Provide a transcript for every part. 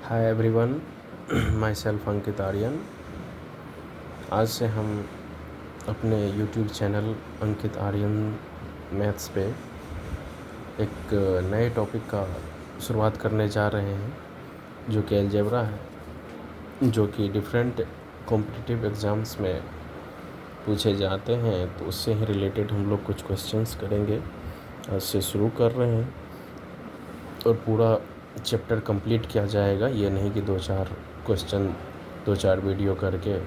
Hi everyone, my self अंकित आर्यन। आज से हम अपने यूट्यूब चैनल अंकित आर्यन मैथ्स पे एक नए टॉपिक का शुरुआत करने जा रहे हैं, जो कि अलजेब्रा है, जो कि डिफरेंट कॉम्पिटिटिव एग्ज़ाम्स में पूछे जाते हैं। तो उससे ही रिलेटेड हम लोग कुछ क्वेश्चंस करेंगे। आज से शुरू कर रहे हैं और पूरा चैप्टर कंप्लीट किया जाएगा। ये नहीं कि 2-4 क्वेश्चन 2-4 वीडियो करके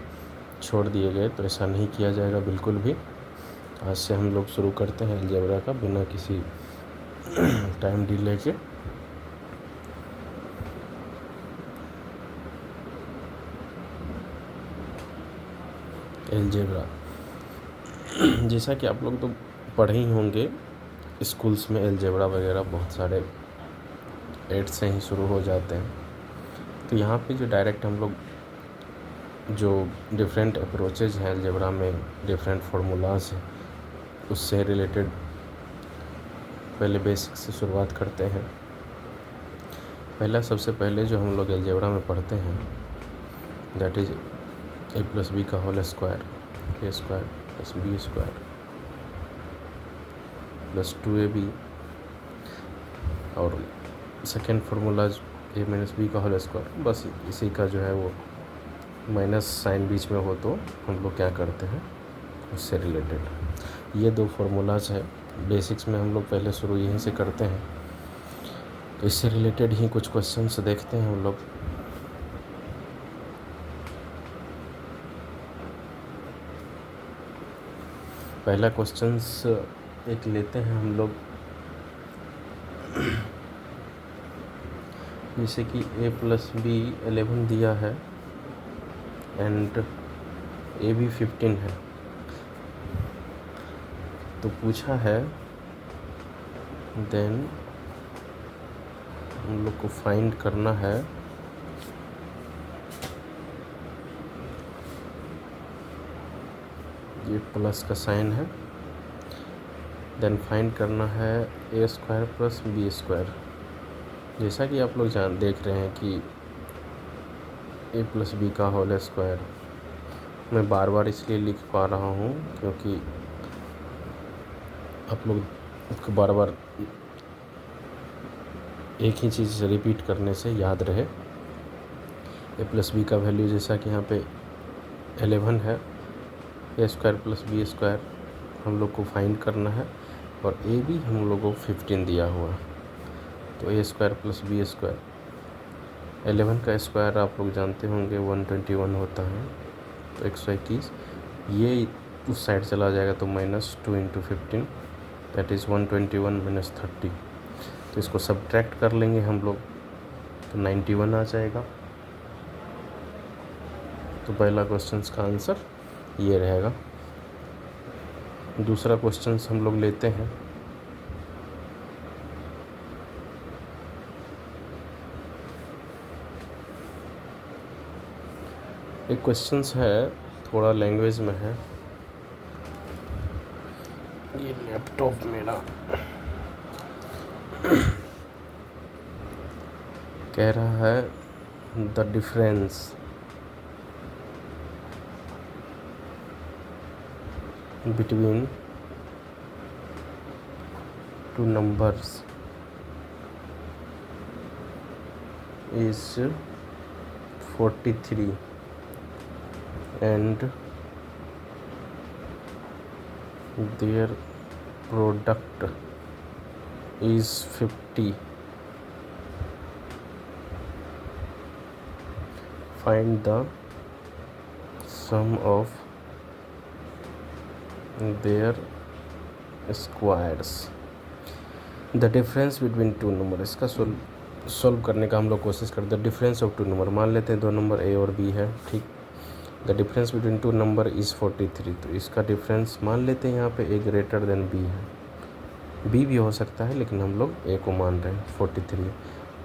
छोड़ दिए गए, तो ऐसा नहीं किया जाएगा बिल्कुल भी। आज से हम लोग शुरू करते हैं अलजेब्रा का बिना किसी टाइम डिले के। अलजेब्रा जैसा कि आप लोग तो पढ़े ही होंगे स्कूल्स में, अलजेब्रा वगैरह बहुत सारे 8 से ही शुरू हो जाते हैं। तो यहाँ पे जो डायरेक्ट हम लोग जो डिफरेंट अप्रोचेज हैं अलजेब्रा में, डिफरेंट फार्मूलाज हैं, उससे रिलेटेड पहले बेसिक से शुरुआत करते हैं। सबसे पहले जो हम लोग अलजेब्रा में पढ़ते हैं, दैट इज़ a + b का whole square, a² + b² + 2ab, और सेकेंड फार्मूला a - b का होल स्क्वायर। बस इसी का जो है वो माइनस साइन बीच में हो तो हम लोग क्या करते हैं, उससे रिलेटेड ये 2 फार्मूलाज है। बेसिक्स में हम लोग पहले शुरू यहीं से करते हैं, तो इससे रिलेटेड ही कुछ क्वेश्चंस देखते हैं हम लोग। पहला क्वेश्चंस एक लेते हैं हम लोग, जैसे कि a + b 11 दिया है एंड ab 15 है। तो पूछा है, देन हम लोग को फाइंड करना है ये प्लस का साइन है, देन फाइंड करना है a² + b²। जैसा कि आप लोग देख रहे हैं कि a + b का होल स्क्वायर मैं बार बार इसलिए लिख पा रहा हूँ क्योंकि आप लोग को बार बार एक ही चीज़ रिपीट करने से याद रहे। a + b का वैल्यू जैसा कि यहाँ पे 11 है, a² + b² हम लोग को फाइंड करना है, और a भी हम लोग को 15 दिया हुआ। तो a² + b², 11 का स्क्वायर आप लोग जानते होंगे 121 होता है, तो 121। ये उस साइड चला जाएगा तो -2 × 15, दैट इज़ 121 - 30। तो इसको सब्ट्रैक्ट कर लेंगे हम लोग, तो 91 आ जाएगा। तो पहला क्वेश्चन का आंसर ये रहेगा। दूसरा क्वेश्चन हम लोग लेते हैं, एक क्वेश्चन है थोड़ा लैंग्वेज में है। ये लैपटॉप मेरा कह रहा है the difference between 2 numbers is 43 and their product is 50. Find the sum of their squares. The difference between 2 number, इसका सॉल्व करने का हम लोग कोशिश करते हैं। डिफरेंस ऑफ 2 नंबर मान लेते हैं, 2 नंबर a और b है, ठीक। The difference between 2 number is 43, तो इसका डिफरेंस मान लेते हैं यहाँ पे a ग्रेटर देन b है। b भी हो सकता है लेकिन हम लोग a को मान रहे हैं, 43।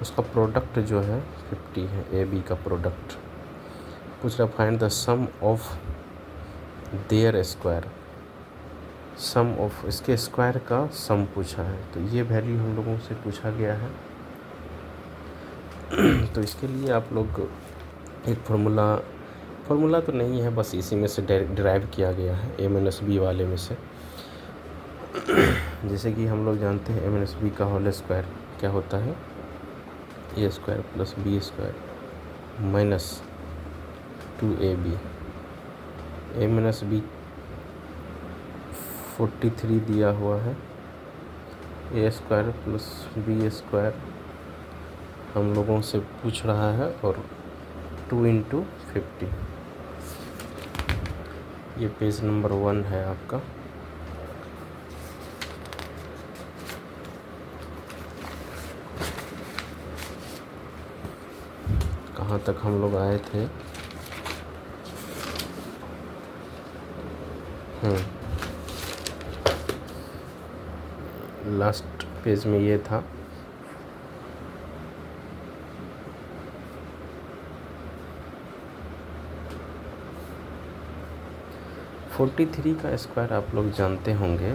उसका प्रोडक्ट जो है 50 है, a b का प्रोडक्ट। पूछ रहा find the sum of their square, sum of इसके स्क्वायर का सम पूछा है। तो ये वैल्यू हम लोगों से पूछा गया है। तो इसके लिए आप लोग एक फार्मूला तो नहीं है, बस इसी में से डिराइव किया गया है, a माइनस बी वाले में से। जैसे कि हम लोग जानते हैं a माइनस बी का होल स्क्वायर क्या होता है, a square plus B square minus 2ab। a minus B 43 दिया हुआ है, a square plus B square हम लोगों से पूछ रहा है, और 2 इंटू 50। ये पेज नंबर 1 है आपका। कहाँ तक हम लोग आए थे? लास्ट पेज में ये था। फोर्टी थ्री का स्क्वायर आप लोग जानते होंगे,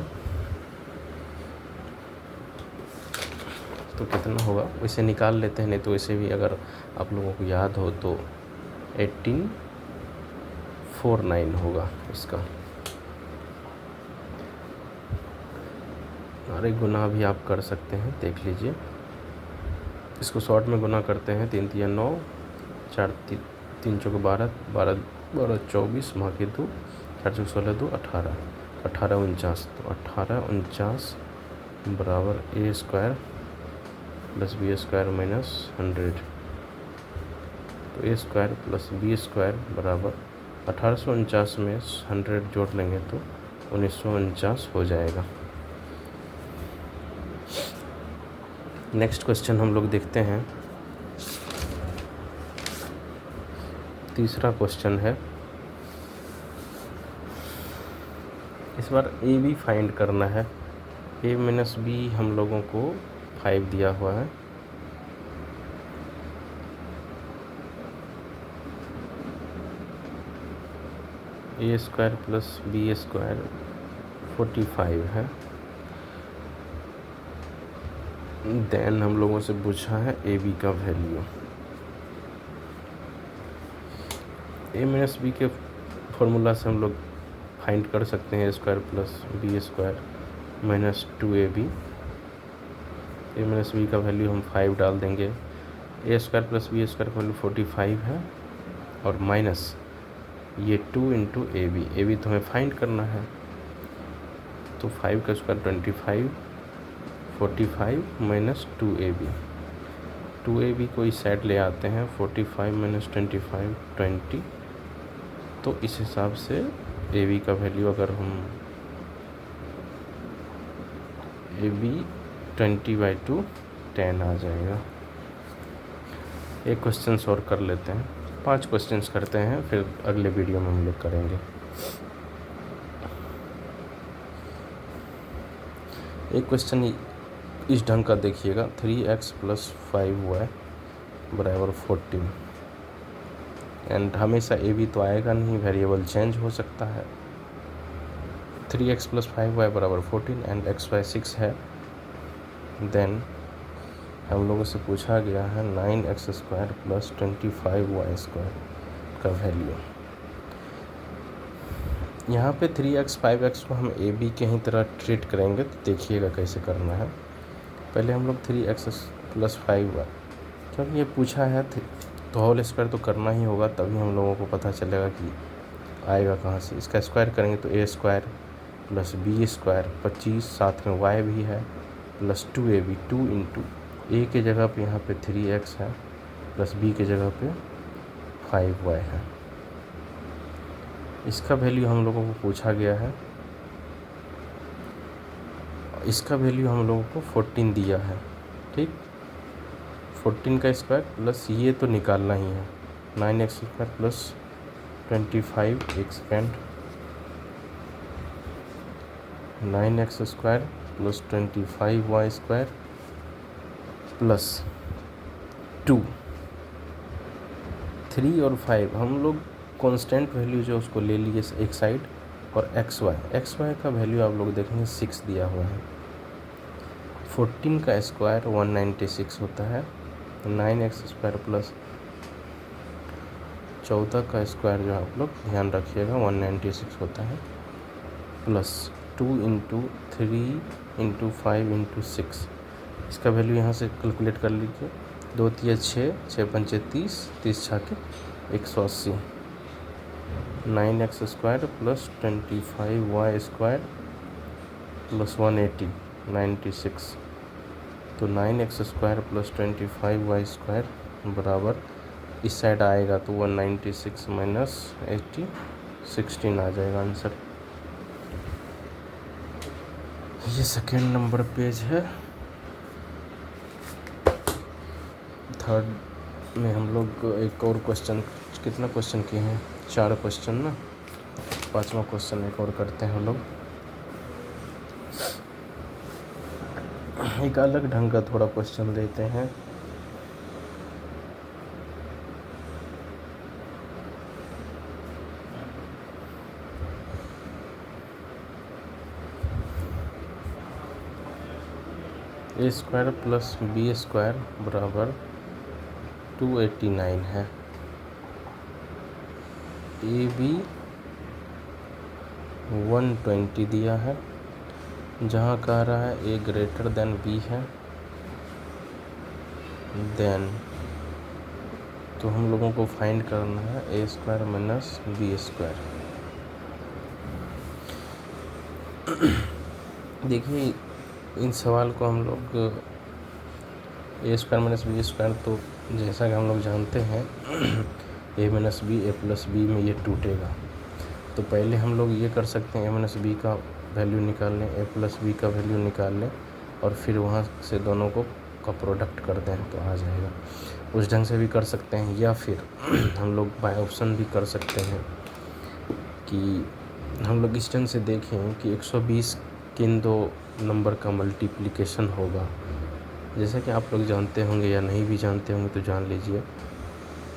तो कितना होगा वैसे निकाल लेते हैं, नहीं तो वैसे भी अगर आप लोगों को याद हो तो 1849 होगा इसका। अरे गुना भी आप कर सकते हैं, देख लीजिए। इसको शॉर्ट में गुना करते हैं, 3 3 9, 4 3 चौके 12, 12 12 24, माँ के 2, 4 चौके 16 2, 18 18 49। तो 18 49 बराबर a square plus B square minus 100। तो a square plus B square बराबर 1849 में 100 जोड़ लेंगे तो 1949 हो जाएगा। नेक्स्ट क्वेश्चन हम लोग देखते हैं। तीसरा क्वेश्चन है, इस बार ए बी फाइंड करना है। a माइनस बी हम लोगों को 5 दिया हुआ है, a square plus B square 45 है। देन हम लोगों से पूछा है ए बी का वैल्यू। a माइनस बी के फॉर्मूला से हम लोग फाइंड कर सकते हैं a square plus B square minus 2ab। a minus B का वैल्यू हम 5 डाल देंगे, a square plus B square का वैल्यू 45 है, और माइनस ये 2 इंटू ए बी तो हमें फाइंड करना है। तो 5 का स्क्वायर 25, 45 माइनस 2ab को इस साइड ले आते हैं, 45 माइनस 25 20। तो इस हिसाब से ए बी का वैल्यू अगर हम ए बी 20/2 10 आ जाएगा। एक क्वेश्चन सॉल्व कर लेते हैं, 5 क्वेश्चंस करते हैं, फिर अगले वीडियो में हम लोग करेंगे। एक क्वेश्चन इस ढंग का देखिएगा, 3x प्लस 5y बराबर 14। एंड हमेशा ए बी तो आएगा नहीं, वेरिएबल चेंज हो सकता है। 3x प्लस 5y बराबर 14 एंड xy 6 है। देन हम लोगों से पूछा गया है 9x square plus 25y square का वैल्यू। यहाँ पे 3x 5x को हम ए बी के ही तरह ट्रीट करेंगे, तो देखिएगा कैसे करना है। पहले हम लोग 3x प्लस 5y, क्योंकि ये पूछा है तो होल स्क्वायर तो करना ही होगा, तभी हम लोगों को पता चलेगा कि आएगा कहाँ से। इसका स्क्वायर करेंगे तो a square plus B square 25, साथ में y भी है, प्लस 2ab, 2 इंटू ए के जगह पे यहाँ पे 3x है, प्लस बी के जगह पे 5y है। इसका वैल्यू हम लोगों को पूछा गया है, इसका वैल्यू हम लोगों को 14 दिया है। ठीक, 14 का स्क्वायर प्लस ये तो निकालना ही है, 9x स्क्वायर प्लस 25, एक second, 9x square plus 25y square plus 2, 3 और 5 हम लोग कांस्टेंट वैल्यू जो उसको ले लिए एक साइड, और xy का वैल्यू आप लोग देखेंगे 6 दिया हुआ है। 14 का स्क्वायर 196 होता है, 9x² प्लस 14 का स्क्वायर जो आप लोग ध्यान रखिएगा 196 होता है, प्लस 2 इंटू 3 इंटू 5 इंटू 6, इसका वैल्यू यहाँ से कैलकुलेट कर लीजिए। 2 तिया 6, 6 पंचे 30, 30 छाके 180, 9x² प्लस 25y² प्लस 180 96। तो 9x² प्लस 25y² बराबर इस साइड आएगा तो 196 माइनस 80 16 आ जाएगा आंसर। ये सेकेंड नंबर पेज है। थर्ड में हम लोग एक और क्वेश्चन, कितना क्वेश्चन किए हैं, 4 क्वेश्चन ना, 5वां क्वेश्चन एक और करते हैं हम लोग। एक अलग ढंग का थोड़ा क्वेश्चन देते हैं। a² प्लस b² बराबर 289 है। ए बी 120 दिया है, जहाँ कह रहा है a ग्रेटर देन b है, देन तो हम लोगों को फाइंड करना है a² माइनस b²। देखिए इन सवाल को हम लोग a² माइनस b², तो जैसा कि हम लोग जानते हैं a minus B a plus B में ये टूटेगा, तो पहले हम लोग ये कर सकते हैं a माइनस बी का वैल्यू निकाल लें, a प्लस बी का वैल्यू निकाल लें और फिर वहाँ से दोनों को का प्रोडक्ट कर दें तो आ जाएगा। उस ढंग से भी कर सकते हैं, या फिर हम लोग बाय ऑप्शन भी कर सकते हैं कि हम लोग इस ढंग से देखें कि 120 किन दो नंबर का मल्टीप्लिकेशन होगा। जैसा कि आप लोग जानते होंगे या नहीं भी जानते होंगे तो जान लीजिए,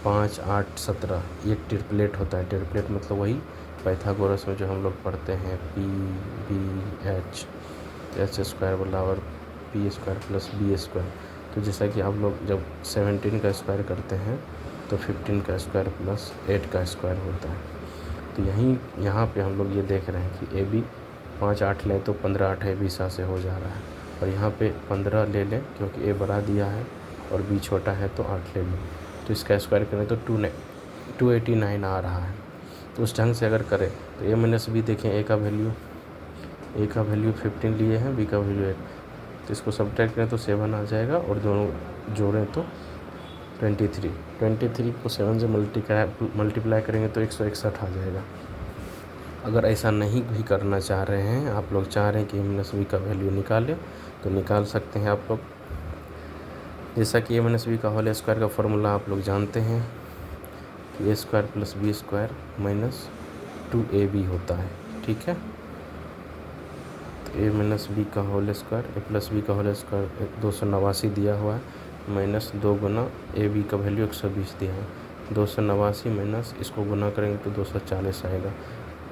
5 8 17 ये ट्रिपलेट होता है। ट्रिपलेट मतलब वही पाइथागोरस में जो हम लोग पढ़ते हैं PBH² बराबर p² प्लस b²। तो जैसा कि आप लोग जब 17 का स्क्वायर करते हैं तो 15 का स्क्वायर प्लस 8 का स्क्वायर होता है। तो यहाँ पे हम लोग ये देख रहे हैं कि ए बी 5 8 लें तो 15 8 20 से हो जा रहा है, और यहाँ पे 15 ले लें क्योंकि ए बड़ा दिया है और बी छोटा है तो 8 ले लें, तो इसका स्क्वायर करें तो 289 आ रहा है। तो उस ढंग से अगर करें तो ए माइनस बी देखें, ए का वैल्यू 15 लिए हैं, बी का वैल्यू 8, तो इसको सब्ट्रैक्ट करें तो 7 आ जाएगा और दोनों जोड़ें तो 23 को 7 से मल्टीप्लाई करेंगे तो 161 आ जाएगा। अगर ऐसा नहीं भी करना चाह रहे हैं, आप लोग चाह रहे हैं कि ए माइनस बी का वैल्यू निकालें तो निकाल सकते हैं आप लोग। जैसा कि ए माइनस बी का होल स्क्वायर का फॉर्मूला आप लोग जानते हैं कि a² plus b² minus 2ab होता है, ठीक है। तो a माइनस बी का whole square, a plus B का होल स्क्वायर 289 दिया हुआ है, माइनस 2 गुना ab का वैल्यू 120 दिया है, 289 माइनस इसको गुना करेंगे तो 240 आएगा,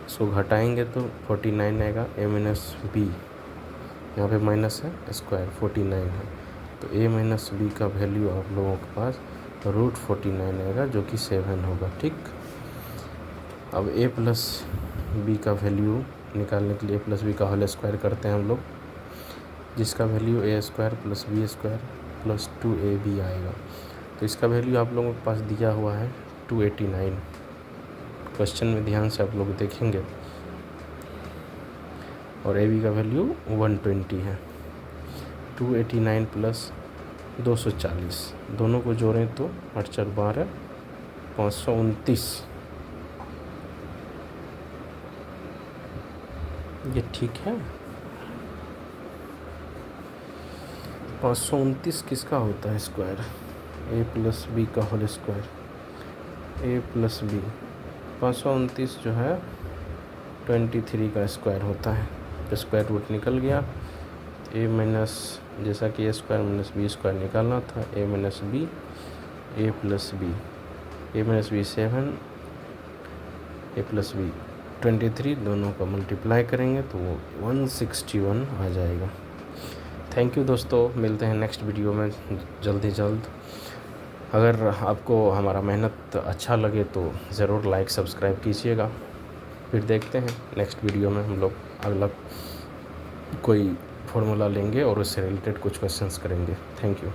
इसको घटाएंगे तो 49 आएगा। a माइनस बी यहाँ पे माइनस है, स्क्वायर 49 है, तो a माइनस बी का वैल्यू आप लोगों के पास √49 आएगा जो कि 7 होगा, ठीक। अब a प्लस बी का वैल्यू निकालने के लिए a प्लस बी का होल स्क्वायर करते हैं हम लोग, जिसका value a² plus b² plus 2ab आएगा। तो इसका वैल्यू आप लोगों के पास दिया हुआ है 289। क्वेश्चन में ध्यान से आप लोग देखेंगे, और ए बी का वैल्यू 120 है। 289 प्लस 240 दोनों को जोड़ें तो 8 4 12 529, ये ठीक है। 529 किसका होता है स्क्वायर? a प्लस बी का whole square, a plus B 529 जो है 23 का स्क्वायर होता है। तो स्क्वायर रूट निकल गया। a माइनस, जैसा कि a² माइनस b² निकालना था, a minus B a plus B, a minus B 7, a plus B 23, दोनों का मल्टीप्लाई करेंगे तो वो 161 आ जाएगा। थैंक यू दोस्तों, मिलते हैं नेक्स्ट वीडियो में जल्द ही जल्द। अगर आपको हमारा मेहनत अच्छा लगे तो ज़रूर लाइक सब्सक्राइब कीजिएगा। फिर देखते हैं नेक्स्ट वीडियो में हम लोग अगला कोई फार्मूला लेंगे और उससे रिलेटेड कुछ क्वेश्चंस करेंगे। Thank you.